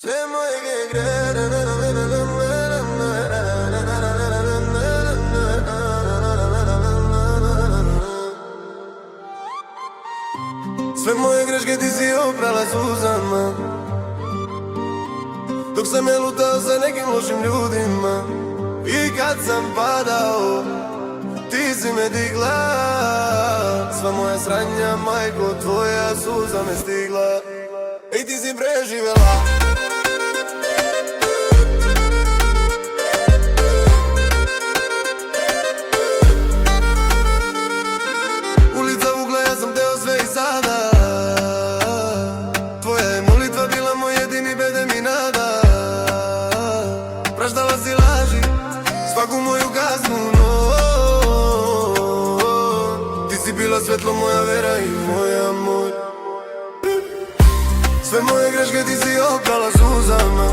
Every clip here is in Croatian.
Sve moje gre. Sve moje greške ti si oprala suzama, dok sam je lutao sa nekim lošim ljudima. I kad sam padao, ti si me digla. Sva moja sranja, majko, tvoja suza me stigla. I ti si preživjela. Ulica ugla, ja sam teo sve i sada. Tvoja je molitva bila moj jedini bedem i nada. Praštala si laži, svaku moju kaznu, no. Ti si bila svetlo, moja vera i moj amor. Sve moje greške ti si oprala suzama,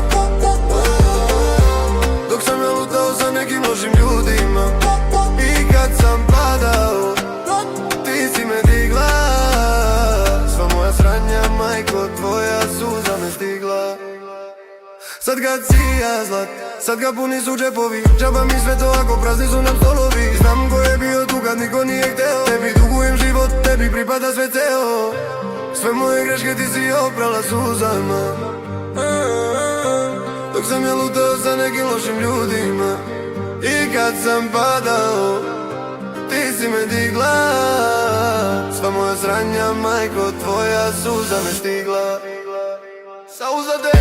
dok sam ja lutao sa nekim lošim ljudima. I kad sam padao, ti si me digla. Sva moja sranja, majko, tvoja suza me stigla. Sad kad si ja zlat, sad ga puni su džepovi. Džaba mi sve to ako prazni su nam stolovi. Znam ko je bio tu kad niko nije hteo. Tebi dugujem život, tebi pripada sve ceo. Sve moje greške ti si oprala suzama, dok sam ja lutao sa nekim lošim ljudima. I kad sam padao, ti si me digla. Sva moja sranja, majko, tvoja suza me stigla. Sauza te